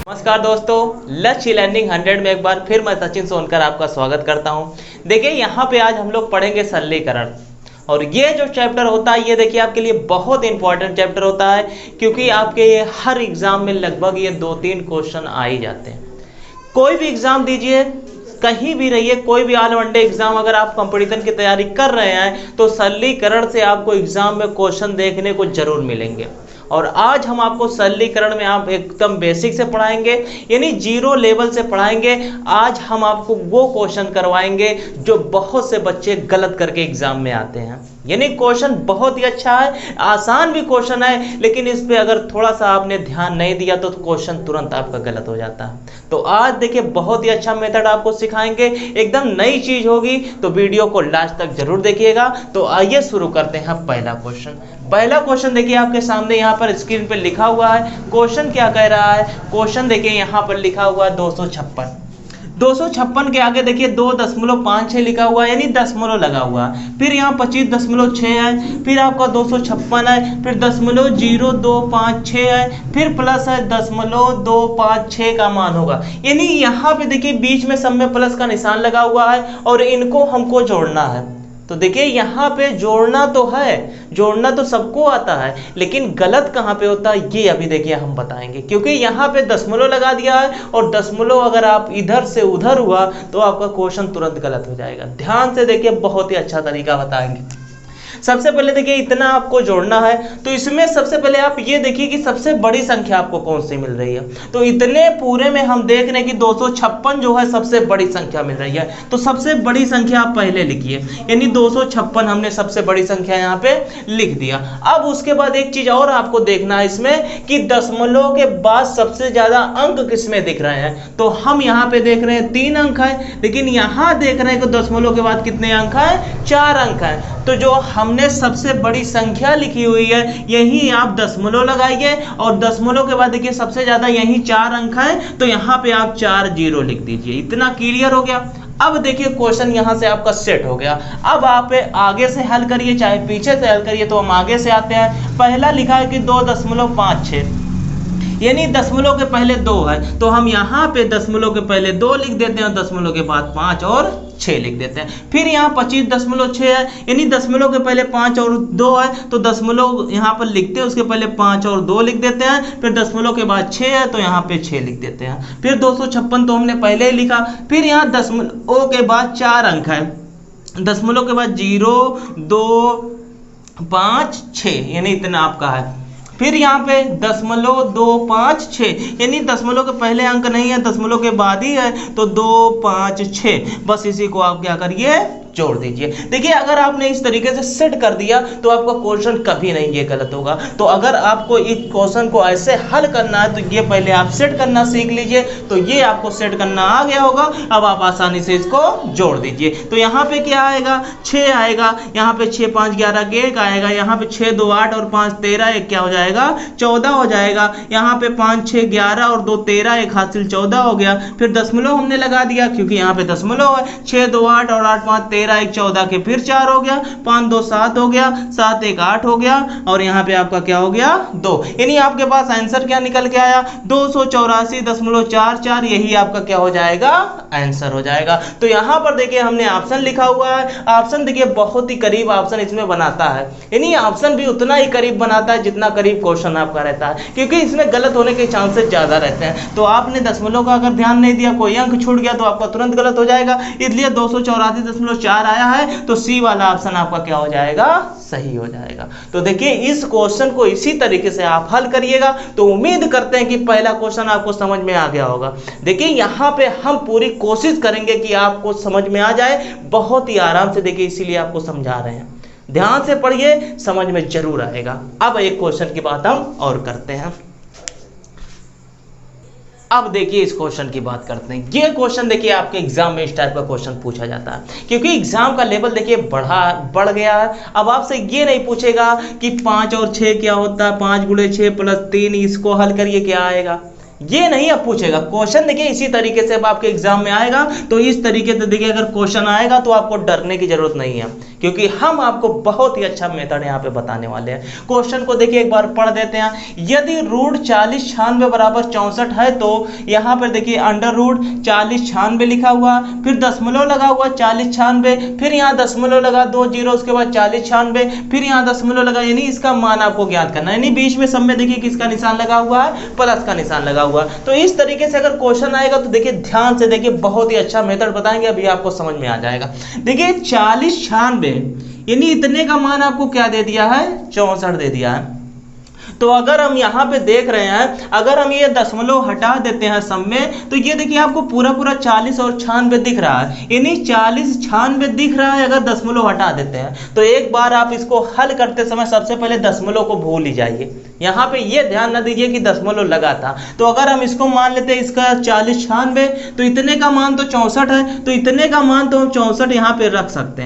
नमस्कार दोस्तों, लक्ष्य लर्निंग 100 में एक बार फिर मैं सचिन सोनकर आपका स्वागत करता हूं। देखिए यहाँ पे आज हम लोग पढ़ेंगे सरलीकरण। और ये जो चैप्टर होता है ये देखिए आपके लिए बहुत इंपॉर्टेंट चैप्टर होता है, क्योंकि आपके ये हर एग्जाम में लगभग ये 2-3 क्वेश्चन आ ही जाते हैं। कोई भी एग्जाम दीजिए, कहीं भी रहिए, कोई भी ऑल वनडे एग्जाम अगर आप कंपटीशन की तैयारी कर रहे हैं तो सरलीकरण से आपको एग्जाम में क्वेश्चन देखने को जरूर मिलेंगे। और आज हम आपको सरलीकरण में आप एकदम बेसिक से पढ़ाएंगे, यानी जीरो लेवल से पढ़ाएंगे। आज हम आपको वो क्वेश्चन करवाएंगे जो बहुत से बच्चे गलत करके एग्जाम में आते हैं। यानी क्वेश्चन बहुत ही अच्छा है, आसान भी क्वेश्चन है, लेकिन इस पे अगर थोड़ा सा आपने ध्यान नहीं दिया तो क्वेश्चन तुरंत आपका गलत हो जाता है। तो आज देखिए बहुत ही अच्छा मेथड आपको सिखाएंगे, एकदम नई चीज होगी, तो वीडियो को लास्ट तक जरूर देखिएगा। तो आइए शुरू करते हैं पहला क्वेश्चन। पहला क्वेश्चन देखिए आपके सामने यहाँ पर स्क्रीन पे लिखा हुआ है। क्वेश्चन क्या कह रहा है? क्वेश्चन देखिए यहाँ पर लिखा हुआ है 256। 256 के आगे देखिए 2.56 लिखा हुआ है, यानी दशमलव लगा हुआ है। फिर यहाँ 25.6 है, फिर आपका 256 है, फिर 0.0256 है, फिर प्लस है 0.256 का मान होगा। यानी यहाँ पे देखिए बीच में सब में प्लस का निशान लगा हुआ है और इनको हमको जोड़ना है। तो देखिए यहाँ पे जोड़ना तो है, जोड़ना तो सबको आता है, लेकिन गलत कहाँ पे होता है ये अभी देखिए हम बताएंगे। क्योंकि यहाँ पे दशमलव लगा दिया है और दशमलव अगर आप इधर से उधर हुआ तो आपका क्वेश्चन तुरंत गलत हो जाएगा। ध्यान से देखिए, बहुत ही अच्छा तरीका बताएंगे। सबसे पहले देखिए इतना आपको जोड़ना है, तो इसमें सबसे पहले आप ये देखिए कि सबसे बड़ी संख्या आपको कौन सी मिल रही है। तो इतने पूरे में हम देख रहे हैं कि 256 जो है सबसे बड़ी संख्या मिल रही है। तो सबसे बड़ी संख्या आप पहले लिखिए, यानी 256 हमने सबसे बड़ी संख्या यहाँ पे लिख दिया। अब उसके बाद एक चीज और आपको देखना है इसमें कि दशमलव के बाद सबसे ज्यादा अंक किसमें दिख रहे हैं। तो हम यहाँ पे देख रहे हैं 3 अंक है, लेकिन यहाँ देख रहे हैं कि दशमलव के बाद कितने अंक है? 4 अंक है। तो जो हमने सबसे बड़ी संख्या लिखी हुई है यही आप दशमलव लगाइए, और दशमलव के बाद देखिए सबसे ज्यादा यही 4 अंक है, तो यहाँ पे आप 4 0 लिख दीजिए। इतना क्लियर हो गया। अब देखिए क्वेश्चन यहाँ से आपका सेट हो गया। अब आप आगे से हल करिए, चाहे पीछे से हल करिए। तो हम आगे से आते हैं। पहला लिखा है कि 2.56, यानी दशमलव के पहले 2 है, तो हम यहाँ पे दशमलव के पहले 2 लिख देते हैं, दशमलव के बाद 5 और 6 लिख देते हैं। फिर यहाँ 25.6 है, यानी दशमलव के पहले 5 और 2 है, तो दशमलव यहाँ पर लिखते हैं, उसके पहले 5 और 2 लिख देते हैं। फिर दशमलव के बाद 6 है, तो यहाँ पे 6 लिख देते हैं। फिर 256 तो हमने पहले ही लिखा। फिर यहाँ दशमलव के बाद 4 अंक है, दशमलव के बाद 0 2 5 6, यानी इतना आपका है। फिर यहाँ पे 0.256, यानी दशमलव के पहले अंक नहीं है, दशमलव के बाद ही है, तो 256। बस इसी को आप क्या करिए? जोड़ दीजिए। देखिए अगर आपने इस तरीके से सेट कर दिया तो आपका क्वेश्चन कभी नहीं ये गलत होगा। तो अगर आपको इस क्वेश्चन को ऐसे हल करना है तो ये पहले आप सेट करना सीख लीजिए। तो ये आपको सेट करना आ गया होगा। अब आप आसानी से इसको जोड़ दीजिए। तो यहाँ पे क्या आएगा? 6 आएगा, यहाँ पे 6 5 11 के 1 आएगा, यहाँ पे 6 2 8 और 5 13, एक क्या हो जाएगा? 14 हो जाएगा। यहाँ पे 5 6 11 और 2 13, एक हासिल 14 हो गया। फिर दशमलव हमने लगा दिया क्योंकि यहाँ पे दशमलव है। 6 2 8 और 8 5 13, एक 14 के फिर 4 हो गया, 5 2 7 हो गया, 7 1 8 हो गया, और यहाँ पे आपका क्या हो गया? 2। यानी आपके पास आंसर क्या निकल के आया? 284.44, यही आपका क्या हो जाएगा? आंसर हो जाएगा। तो यहाँ पर देखिए हमने ऑप्शन लिखा हुआ है। ऑप्शन देखिए बहुत ही करीब ऑप्शन इसमें बनाता है, यानी ऑप्शन भी उतना ही करीब बनाता है जितना करीब क्वेश्चन आपका रहता है, क्योंकि इसमें गलत होने के चांसेस ज्यादा रहते हैं। तो आपने दशमलव का अगर ध्यान नहीं दिया, कोई अंक छूट गया तो आपका तुरंत गलत हो जाएगा। इसलिए 284.4 आया है, तो सी वाला ऑप्शन आपका क्या हो जाएगा? सही हो जाएगा। तो देखिए इस क्वेश्चन को इसी तरीके से आप हल करिएगा। तो उम्मीद करते हैं कि पहला क्वेश्चन आपको समझ में आ गया होगा। देखिए यहाँ पे हम पूरी कोशिश करेंगे कि आपको समझ में आ जाए, बहुत ही आराम से। देखिए इसीलिए आपको समझा रहे हैं, ध्यान से पढ़िए, समझ में जरूर आएगा। अब एक क्वेश्चन की बात हम और करते हैं। अब देखिए इस क्वेश्चन की बात करते हैं। ये क्वेश्चन देखिए आपके एग्जाम में इस टाइप का क्वेश्चन पूछा जाता है, क्योंकि एग्जाम का लेवल देखिए बढ़ गया है। अब आपसे ये नहीं पूछेगा कि 5 और 6 क्या होता है, 5 × 6 + 3, इसको हल करिए क्या आएगा, ये नहीं अब पूछेगा। क्वेश्चन देखिए इसी तरीके से अब आपके एग्जाम में आएगा। तो इस तरीके से देखिए अगर क्वेश्चन आएगा तो आपको डरने की जरूरत नहीं है, क्योंकि हम आपको बहुत ही अच्छा मेथड यहाँ पे बताने वाले हैं। क्वेश्चन को देखिए एक बार पढ़ देते हैं। यदि रूट 40 96 बराबर 64 है तो यहाँ पर देखिए अंडर रूट 40 96 लिखा हुआ, फिर दशमलव लगा हुआ 40 96, फिर यहाँ दशमलव लगा 2 जीरो, उसके बाद 40 96, फिर यहाँ दशमलव लगा, यानी इसका मान आपको ज्ञात करना है। यानी बीच में सब में देखिए किसका निशान लगा हुआ है, प्लस का निशान लगा हुआ। तो इस तरीके से अगर क्वेश्चन आएगा तो देखिए ध्यान से देखिए, बहुत ही अच्छा मेथड बताएंगे, अभी आपको समझ में आ जाएगा। देखिए 40 96 यानी इतने का मान आपको क्या दे दिया है, 64 दे दिया है। तो अगर हम यहाँ पे देख रहे हैं, अगर हम ये दशमलव हटा देते हैं सब में, तो ये देखिए आपको पूरा पूरा 40 और 96 दिख रहा है, यानी 40 96 दिख रहा है अगर दशमलव हटा देते हैं। तो एक बार आप इसको हल करते समय सबसे पहले दशमलव को भूल ही जाइए, यहाँ पे ये ध्यान न दीजिए कि दशमलव लगा था। तो अगर हम इसको मान लेते हैं इसका 40 96, तो इतने का मान तो 64 है, तो इतने का मान तो हम 64 यहाँ पे रख सकते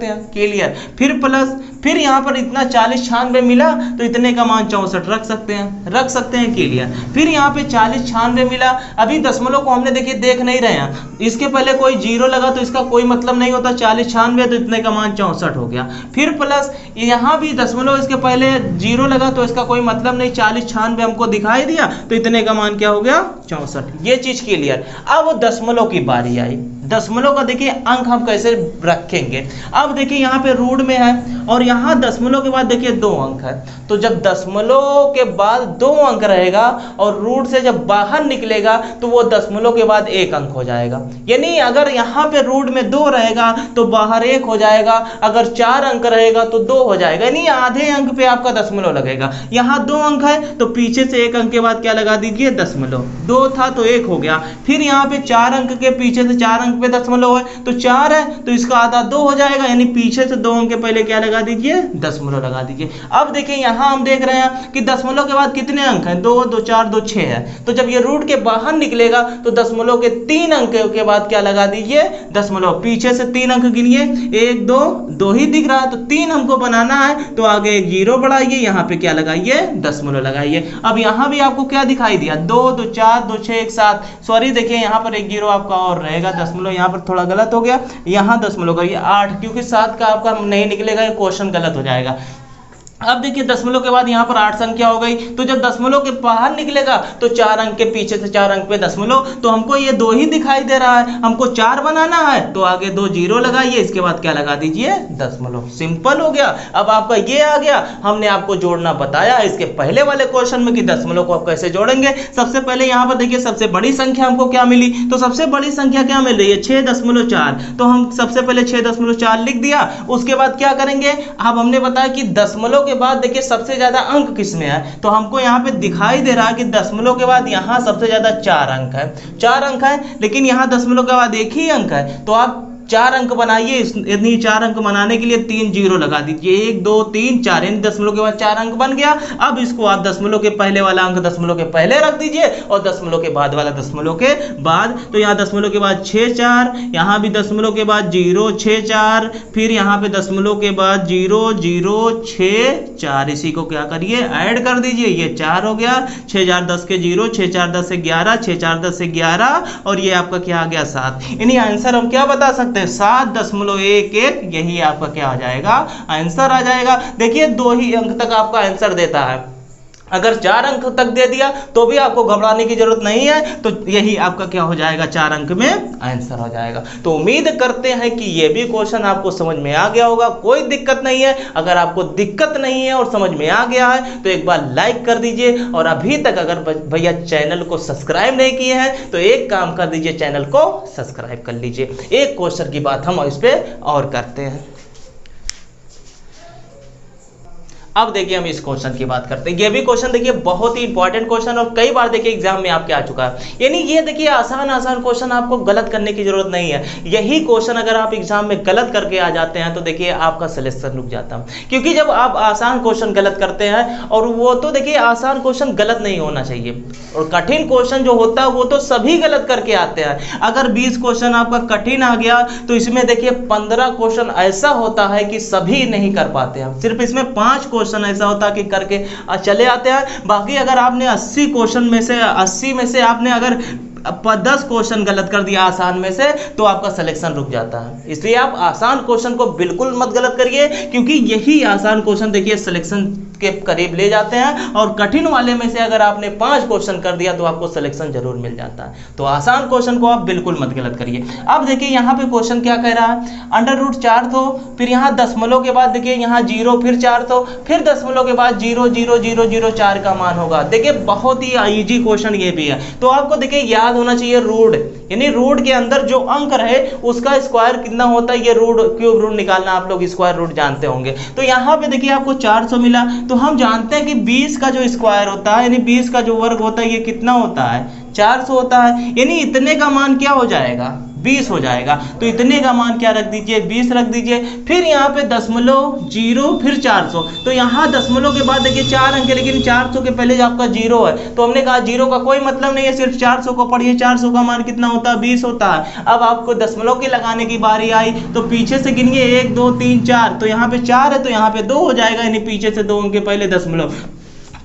हैं, क्लियर। फिर प्लस, फिर यहाँ पर इतना 40 96 मिला तो इतने का मान 64 रख सकते हैं, क्लियर। फिर यहाँ पे 40 96 मिला, अभी दशमलव को हमने देखिए देख नहीं रहे हैं, इसके पहले कोई जीरो लगा तो इसका कोई मतलब नहीं होता, 40 96 तो इतने का मान 64 हो गया। फिर प्लस यहाँ भी दशमलव इसके पहले जीरो लगा तो इसका कोई मतलब नहीं, 40 96 हमको दिखाई दिया तो इतने का मान क्या हो गया, 64। ये चीज क्लियर। अब दशमलव की बारी आई, दशमलव का देखिए अंक हम कैसे रखेंगे। अब देखिए यहाँ पे रूट में है और यहाँ दशमलव के बाद देखिए 2 अंक है, तो जब दशमलव के बाद 2 अंक रहेगा और रूट से जब बाहर निकलेगा तो वो दशमलव के बाद 1 अंक हो जाएगा। यानी अगर यहाँ पे रूट में 2 रहेगा तो बाहर 1 हो जाएगा, अगर 4 अंक रहेगा तो 2 हो जाएगा, यानी आधे अंक पे आपका दशमलव लगेगा। यहाँ 2 अंक है तो पीछे से 1 अंक के बाद क्या लगा दीजिए, दशमलव। 2 था तो 1 हो गया। फिर यहाँ पे 4 अंक के पीछे से 4 अंक पे दशमलव है तो 4 है तो इसका आधा 2 हो जाएगा, यानी पीछे से 2 अंक के पहले क्या लगा दीजिए, दशमलव लगा दीजिए। अब देखिए यहाँ हम देख रहे हैं कि दशमलव के बाद कितने अंक हैं, 2 2 4 2 6 है, तो जब ये रूट के बाहर निकलेगा तो दशमलव के 3 अंक के बाद क्या लगा दीजिए, दशमलव। पीछे से 3 अंक गिनिए, 1 2 2 ही दिख रहा है तो 3 हमको बनाना है, तो आगे एक जीरो बढ़ाइए, यहाँ पे क्या लगाइए, दशमलव लगाइए। अब यहाँ भी आपको क्या दिखाई दिया, 2 2 4 2 6 1 7, सॉरी देखिए यहाँ पर एक जीरो आपका और रहेगा, दशमलव यहाँ पर थोड़ा गलत हो गया, यहाँ दशमलव करिए 8, क्योंकि 7 का आपका नहीं निकलेगा, ये क्वेश्चन गलत हो जाएगा। अब देखिए दशमलव के बाद यहाँ पर 8 संख्या हो गई, तो जब दशमलव के बाहर निकलेगा तो 4 अंक के पीछे से 4 अंक पे दशमलव, तो हमको ये 2 ही दिखाई दे रहा है, हमको 4 बनाना है तो आगे 2 जीरो लगाइए, इसके बाद क्या लगा दीजिए, दशमलव। सिंपल हो गया। अब आपका ये आ गया, हमने आपको जोड़ना बताया इसके पहले वाले क्वेश्चन में कि दशमलव को आप कैसे जोड़ेंगे। सबसे पहले यहाँ पर देखिए सबसे बड़ी संख्या हमको क्या मिली, तो सबसे बड़ी संख्या क्या मिल रही है, 6.4, तो हम सबसे पहले 6.4 लिख दिया। उसके बाद क्या करेंगे, अब हमने बताया कि दशमलव के बाद देखिए सबसे ज्यादा अंक किसमें है, तो हमको यहाँ पे दिखाई दे रहा है कि दशमलव के बाद यहाँ सबसे ज्यादा 4 अंक है, 4 अंक है, लेकिन यहाँ दशमलव के बाद 1 ही अंक है, तो आप 4 अंक बनाइए। इतनी 4 अंक बनाने के लिए 3 जीरो लगा दीजिए, 1 2 3 4, यानी दशमलव के बाद 4 अंक बन गया। अब इसको आप दशमलव के पहले वाला अंक दशमलव के पहले रख दीजिए और दशमलव के बाद वाला दशमलव के बाद, तो यहाँ दशमलव के बाद 6 4, यहाँ भी दशमलव के बाद 0 6 4, फिर यहाँ पे दशमलव के बाद 0 0 6 4, इसी को क्या करिए, ऐड कर दीजिए, ये 4 हो गया, 6 4 10 के 0, 6 4 10 से 11, 6 4 10 से 11, और ये आपका क्या आ गया, 7। यानी आंसर हम क्या बता सकते हैं, 7.11, यही आपका क्या हो जाएगा, आंसर आ जाएगा। देखिए 2 ही अंक तक आपका आंसर देता है, अगर 4 अंक तक दे दिया तो भी आपको घबराने की जरूरत नहीं है, तो यही आपका क्या हो जाएगा, 4 अंक में आंसर हो जाएगा। तो उम्मीद करते हैं कि ये भी क्वेश्चन आपको समझ में आ गया होगा, कोई दिक्कत नहीं है। अगर आपको दिक्कत नहीं है और समझ में आ गया है तो एक बार लाइक कर दीजिए, और अभी तक अगर भैया चैनल को सब्सक्राइब नहीं किए हैं तो एक काम कर दीजिए, चैनल को सब्सक्राइब कर लीजिए। एक क्वेश्चन की बात हम इस पे और करते हैं। अब देखिए हम इस क्वेश्चन की बात करते हैं। ये भी क्वेश्चन देखिए बहुत ही इंपॉर्टेंट क्वेश्चन, और कई बार देखिए एग्जाम में आपके आ चुका है। यानी ये देखिए आसान क्वेश्चन, आपको गलत करने की जरूरत नहीं है। यही क्वेश्चन अगर आप एग्जाम में गलत करके आ जाते हैं तो देखिए आपका सिलेक्शन रुक जाता है, क्योंकि जब आप आसान क्वेश्चन गलत करते हैं, और वो तो देखिए आसान क्वेश्चन गलत नहीं होना चाहिए, और कठिन क्वेश्चन जो होता है वो तो सभी गलत करके आते हैं। अगर 20 क्वेश्चन आपका कठिन आ गया तो इसमें देखिए 15 क्वेश्चन ऐसा होता है कि सभी नहीं कर पाते हैं, सिर्फ इसमें 5 क्वेश्चन ऐसा होता है कि करके चले आते हैं। बाकी अगर आपने 80 क्वेश्चन में से 80 में से आपने अगर 10 क्वेश्चन गलत कर दिया आसान में से तो आपका सिलेक्शन रुक जाता है। इसलिए आप आसान क्वेश्चन को बिल्कुल मत गलत करिए, क्योंकि यही आसान क्वेश्चन देखिए सिलेक्शन के करीब ले जाते हैं, और कठिन वाले में से अगर आपने 5 क्वेश्चन कर दिया तो आपको सिलेक्शन जरूर मिल जाता है। तो आसान क्वेश्चन को आप बिल्कुल मत गलत करिए। अब देखिए यहाँ पे क्वेश्चन क्या कह रहा है, √4 तो फिर यहाँ दशमलव के बाद देखिए यहाँ 0 फिर 4 तो फिर दशमलव के बाद 0.0004 का मान होगा। देखिए बहुत ही इजी क्वेश्चन ये भी है। तो आपको देखिए याद होना चाहिए रूट, यानी रूट के अंदर जो अंक रहे उसका स्क्वायर कितना होता है, ये रूट क्यूब रूट निकालना आप लोग स्क्वायर रूट जानते होंगे। तो यहाँ पे देखिए आपको 400 मिला, तो हम जानते हैं कि 20 का जो स्क्वायर होता है, यानी 20 का जो वर्ग होता है ये कितना होता है, 400 होता है। यानी इतने का मान क्या हो जाएगा, 20 हो जाएगा। तो इतने का मान क्या रख दीजिए, 20 रख दीजिए। फिर यहाँ पे दशमलव 0 फिर 400, तो यहाँ दशमलव के बाद देखिए 4 अंक है, लेकिन 400 के पहले जो आपका 0 है, तो हमने कहा 0 का कोई मतलब नहीं है, सिर्फ 400 को पढ़िए। 400 का मान कितना होता है, 20 होता है। अब आपको दशमलव के लगाने की बारी आई, तो पीछे से गिनिए 1 2 3 4, तो यहाँ पे 4 है तो यहाँ पे 2 हो जाएगा, यानी पीछे से 2 अंक के पहले दशमलव।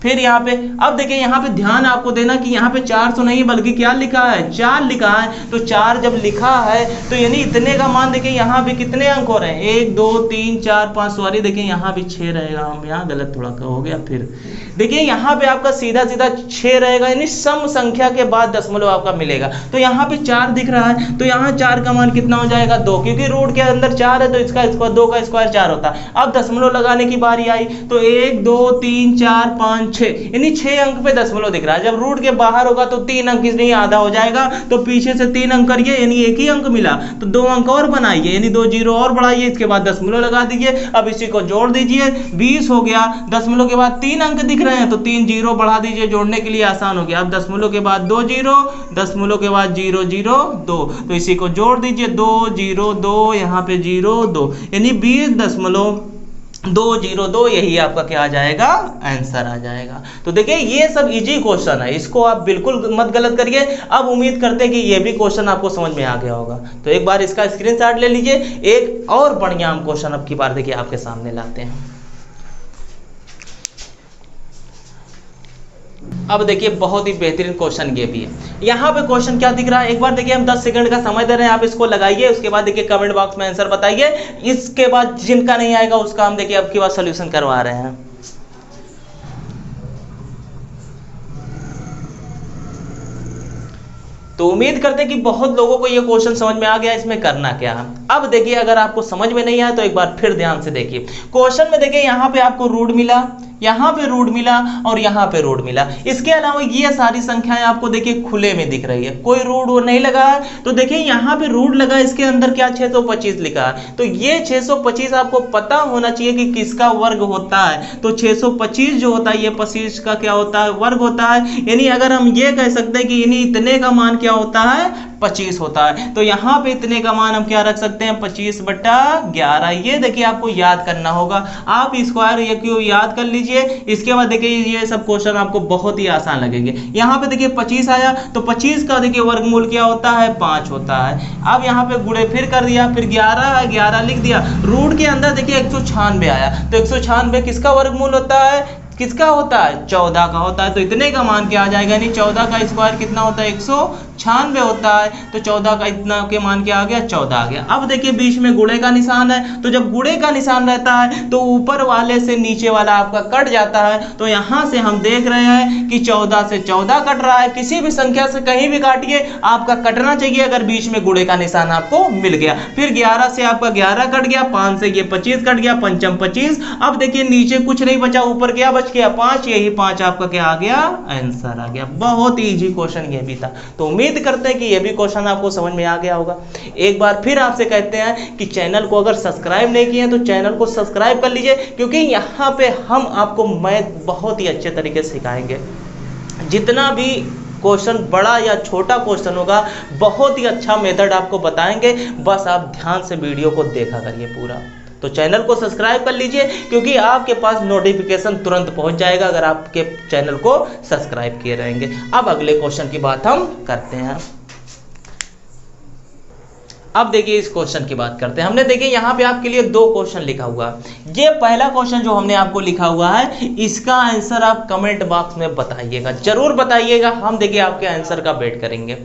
फिर यहाँ पे अब देखिए यहाँ पे ध्यान आपको देना कि यहाँ पे 400 नहीं बल्कि क्या लिखा है, 4 लिखा है। तो 4 जब लिखा है तो यानी इतने का मान देखिए यहाँ पे कितने अंक हो रहे हैं, 1 2 3 4 5, सॉरी देखिए यहाँ भी 6 रहेगा, हम यहाँ गलत थोड़ा हो गया। फिर देखिए यहाँ पे आपका सीधा सीधा 6 रहेगा, यानी सम संख्या के बाद दशमलव आपका मिलेगा। तो यहाँ पे 4 दिख रहा है, तो यहाँ 4 का मान कितना हो जाएगा, 2, क्योंकि रूट के अंदर 4 है तो इसका स्क्वायर 2 का स्क्वायर 4 होता है। अब दशमलव लगाने की बारी आई, तो 1 2 3 4 5 6, यानी 6 अंक पे दशमलव दिख रहा है। जब रूट के बाहर होगा तो 3 अंक इसलिए आधा हो जाएगा, तो पीछे से 3 अंक करिए, यानी 1 ही अंक मिला, तो 2 अंक और बनाइए, यानी 2 0 और बढ़ाइए, इसके बाद दशमलव लगा दीजिए। अब इसी को जोड़ दीजिए, 20 हो गया। दशमलव के बाद 3 अंक दिख रहे हैं तो 3 0 बढ़ा दीजिए, जोड़ने के लिए आसान हो गया। अब दशमलव के बाद 2 0, दशमलव के बाद 0 0 2, तो इसी को जोड़ दीजिए, 2 0 2, यहाँ पे 0 2, यानी 20.202, यही आपका क्या आ जाएगा, आंसर आ जाएगा। तो देखिए ये सब इजी क्वेश्चन है, इसको आप बिल्कुल मत गलत करिए। अब उम्मीद करते हैं कि ये भी क्वेश्चन आपको समझ में आ गया होगा। तो एक बार इसका स्क्रीनशॉट ले लीजिए। एक और बढ़िया हम क्वेश्चन अब की बार देखिए आपके सामने लाते हैं। अब देखिए बहुत ही बेहतरीन क्वेश्चन ये भी है। यहाँ पे क्वेश्चन क्या दिख रहा है, एक बार देखिए, हम 10 सेकंड का समय दे रहे हैं, आप इसको लगाइए, उसके बाद देखिए कमेंट बॉक्स में आंसर बताइए। इसके बाद जिनका नहीं आएगा उसका हम देखिए अब की बार सोल्यूशन करवा रहे हैं। तो उम्मीद करते हैं कि बहुत लोगों को ये क्वेश्चन समझ में आ गया, इसमें करना क्या है। अब देखिए अगर आपको समझ में नहीं आया तो एक बार फिर ध्यान से देखिए। क्वेश्चन में देखिए यहाँ पे आपको रूट मिला, यहाँ पे रूट मिला और यहाँ पे रूट मिला। इसके अलावा ये सारी संख्याएं आपको देखिए खुले में दिख रही है, कोई रूट नहीं लगा है। तो देखिए यहाँ पे रूट लगा, इसके अंदर क्या 625 लिखा है। तो ये 625 आपको पता होना चाहिए कि किसका वर्ग होता है। तो 625 जो होता है ये 25 का क्या होता है, वर्ग होता है। यानी अगर हम ये कह सकते हैं कि यानी इतने का मान क्या होता है, 25 होता है। तो यहाँ पे इतने का मान हम क्या रख सकते हैं, 25/11। ये देखिए आपको याद करना होगा, आप स्क्वायर ये क्यों याद कर लीजिए। इसके बाद देखिए ये सब क्वेश्चन आपको बहुत ही आसान लगेंगे। यहाँ पे देखिए 25 आया, तो 25 का देखिए वर्गमूल क्या होता है, 5 होता है। अब यहाँ पे गुणे फिर कर दिया, फिर 11 लिख दिया। रूट के अंदर देखिए 196 आया, तो 196 किसका वर्गमूल होता है, किसका होता है, 14 का होता है। तो इतने का मान क्या आ जाएगा, यानी 14 का स्क्वायर कितना होता है, 196 होता है। तो 14 का इतना के मान क्या आ गया, 14 आ गया। अब देखिए बीच में गुणे का निशान है, तो जब गुणे का निशान रहता है तो ऊपर वाले से नीचे वाला आपका कट जाता है। तो यहाँ से हम देख रहे हैं कि 14 से 14 कट रहा है। किसी भी संख्या से कहीं भी काटिए आपका कटना चाहिए अगर बीच में गुणे का निशान आपको मिल गया। फिर 11 से आपका 11 कट गया, 5 से ये 25 कट गया, पंचम 25। अब देखिए नीचे कुछ नहीं बचा, ऊपर क्या बच गया, 5। यही 5 आपका क्या आ गया, आंसर आ गया। बहुत ही इजी क्वेश्चन ये भी था। तो उम्मीद करते हैं कि ये भी क्वेश्चन आपको समझ में आ गया होगा। एक बार फिर आपसे कहते हैं कि चैनल को अगर सब्सक्राइब नहीं किए हैं तो चैनल को सब्सक्राइब कर लीजिए, क्योंकि यहाँ पे हम आपको मैथ बहुत ही अच्छे तरीके से सिखाएंगे। जितना भी क्वेश्चन बड़ा या छोटा क्वेश्चन होगा, बहुत ही अच्छा मेथड आपको बताएंगे। बस आप ध्यान से वीडियो को देखा करिए पूरा। तो चैनल को सब्सक्राइब कर लीजिए, क्योंकि आपके पास नोटिफिकेशन तुरंत पहुंच जाएगा अगर आपके चैनल को सब्सक्राइब किए रहेंगे। अब अगले क्वेश्चन की बात हम करते हैं। अब देखिए इस क्वेश्चन की बात करते हैं। हमने देखिए यहाँ पे आपके लिए 2 क्वेश्चन लिखा हुआ है। ये पहला क्वेश्चन जो हमने आपको लिखा हुआ है, इसका आंसर आप कमेंट बॉक्स में बताइएगा, जरूर बताइएगा। हम देखिए आपके आंसर का वेट करेंगे।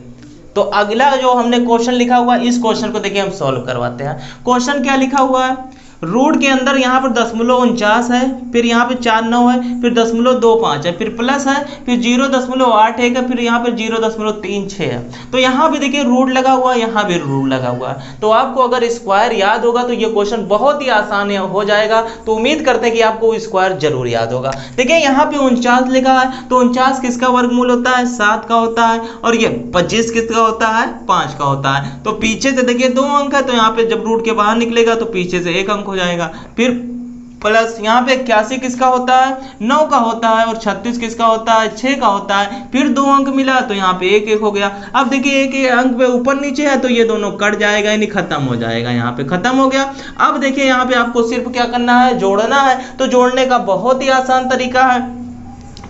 तो अगला जो हमने क्वेश्चन लिखा हुआ है, इस क्वेश्चन को देखिए हम सॉल्व करवाते हैं। क्वेश्चन क्या लिखा हुआ है, रूट के अंदर यहाँ पर 0.49 है, फिर यहाँ पे 4 9 है, फिर 0.25 है, फिर प्लस है, फिर 0.81 है, फिर यहाँ पे 0.36 है। तो यहाँ पे देखिए रूट लगा हुआ है, यहाँ भी रूट लगा हुआ है। तो आपको अगर स्क्वायर याद होगा तो ये क्वेश्चन बहुत ही आसान हो जाएगा। तो उम्मीद करते हैं कि आपको स्क्वायर जरूर याद होगा। देखिए यहाँ पे 49 लिखा है, तो 49 किसका वर्गमूल होता है, 7 का होता है, और ये 25 किसका होता है, 5 का होता है। तो पीछे से देखिए 2 अंक है, तो यहाँ पे जब रूट के बाहर निकलेगा तो पीछे से 1 अंक हो जाएगा। फिर प्लस यहाँ पे 81 किसका होता है, 9 का होता है, और 36 किसका होता है, 6 का होता है। फिर 2 अंक मिला तो यहाँ पे 1 1 हो गया। अब देखिए 1 अंक पे ऊपर नीचे है तो ये दोनों कट जाएगा, यानी खत्म हो जाएगा, यहाँ पे खत्म हो गया। अब देखिए यहाँ पे आपको सिर्फ क्या करना है, जोड़ना है। तो जोड़ने का बहुत ही आसान तरीका है।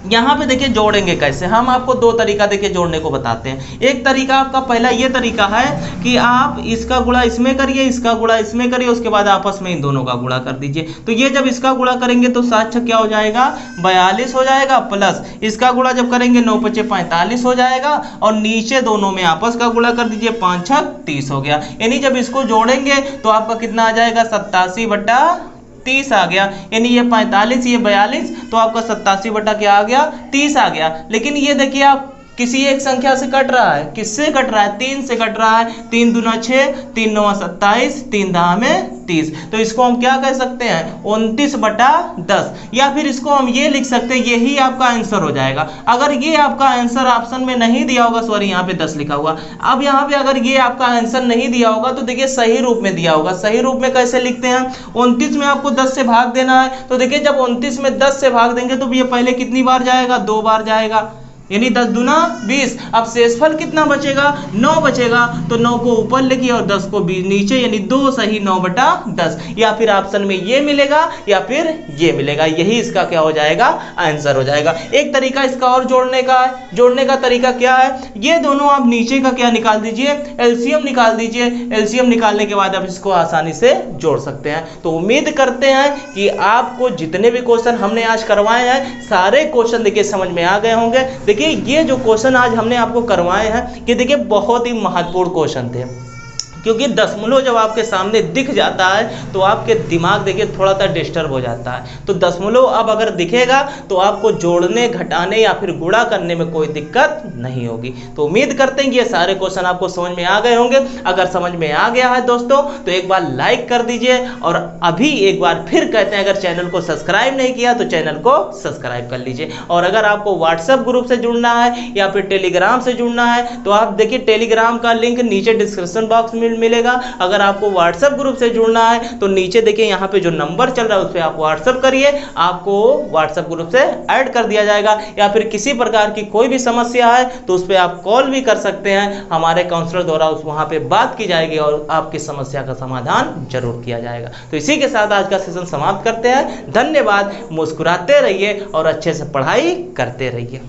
यहाँ पे देखिए जोड़ेंगे कैसे, हम आपको 2 तरीका देखिए जोड़ने को बताते हैं। एक तरीका आपका पहला ये तरीका है कि आप इसका गुणा इसमें करिए, इसका गुणा इसमें करिए, उसके बाद आपस में इन दोनों का गुणा कर दीजिए। तो ये जब इसका गुणा करेंगे तो 7 6 क्या हो जाएगा, 42 हो जाएगा, प्लस इसका गुणा जब करेंगे 9 5 45 हो जाएगा, और नीचे दोनों में आपस का गुणा कर दीजिए, 5 6 30 हो गया। यानी जब इसको जोड़ेंगे तो आपका कितना आ जाएगा, 87/30 आ गया। यानी ये 45 ये 42, तो आपका 87 बटा क्या आ गया, 30 आ गया। लेकिन ये देखिए आप किसी एक संख्या से कट रहा है, किससे कट रहा है, 3 से कट रहा है। 3 दूना 6, 3 9 27, 3 10 में 30। तो इसको हम क्या कह सकते हैं, 29/10, या फिर इसको हम ये लिख सकते हैं, यही आपका आंसर हो जाएगा। अगर ये आपका आंसर ऑप्शन में नहीं दिया होगा, सॉरी यहाँ पे 10 लिखा हुआ, अब यहाँ पे अगर ये आपका आंसर नहीं दिया होगा तो देखिए सही रूप में दिया होगा। सही रूप में कैसे लिखते हैं, 29 में आपको 10 से भाग देना है। तो देखिए जब 29 में 10 से भाग देंगे तो ये पहले कितनी बार जाएगा, 2 बार जाएगा, यानी 10 दूना 20। अब शेषफल कितना बचेगा, 9 बचेगा। तो 9 को ऊपर लिखिए और 10 को नीचे, यानी 2 सही 9/10। या फिर ऑप्शन में ये मिलेगा या फिर ये मिलेगा, यही इसका क्या हो जाएगा, आंसर हो जाएगा। एक तरीका इसका और जोड़ने का है। जोड़ने का तरीका क्या है, ये दोनों आप नीचे का क्या निकाल दीजिए, एलसीएम निकाल दीजिए। एलसीएम निकालने के बाद आप इसको आसानी से जोड़ सकते हैं। तो उम्मीद करते हैं कि आपको जितने भी क्वेश्चन हमने आज करवाए हैं, सारे क्वेश्चन देखिए समझ में आ गए होंगे। देखिए ये जो क्वेश्चन आज हमने आपको करवाए हैं, कि देखिए बहुत ही महत्वपूर्ण क्वेश्चन थे, क्योंकि दशमलव जब आपके सामने दिख जाता है तो आपके दिमाग देखिए थोड़ा सा डिस्टर्ब हो जाता है। तो दशमलव अब अगर दिखेगा तो आपको जोड़ने, घटाने या फिर गुणा करने में कोई दिक्कत नहीं होगी। तो उम्मीद करते हैं कि ये सारे क्वेश्चन आपको समझ में आ गए होंगे। अगर समझ में आ गया है दोस्तों तो एक बार लाइक कर दीजिए, और अभी एक बार फिर कहते हैं, अगर चैनल को सब्सक्राइब नहीं किया तो चैनल को सब्सक्राइब कर लीजिए। और अगर आपको व्हाट्सएप ग्रुप से जुड़ना है या फिर टेलीग्राम से जुड़ना है तो आप देखिए टेलीग्राम का लिंक नीचे डिस्क्रिप्शन बॉक्स में मिलेगा। अगर आपको व्हाट्सएप ग्रुप से जुड़ना है तो नीचे देखिए यहाँ पे जो नंबर चल रहा है उस पर आप व्हाट्सएप करिए, आपको व्हाट्सएप ग्रुप से ऐड कर दिया जाएगा। या फिर किसी प्रकार की कोई भी समस्या है तो उस पर आप कॉल भी कर सकते हैं, हमारे काउंसलर द्वारा वहाँ पे बात की जाएगी और आपकी समस्या का समाधान जरूर किया जाएगा। तो इसी के साथ आज का सेशन समाप्त करते हैं। धन्यवाद। मुस्कुराते रहिए और अच्छे से पढ़ाई करते रहिए।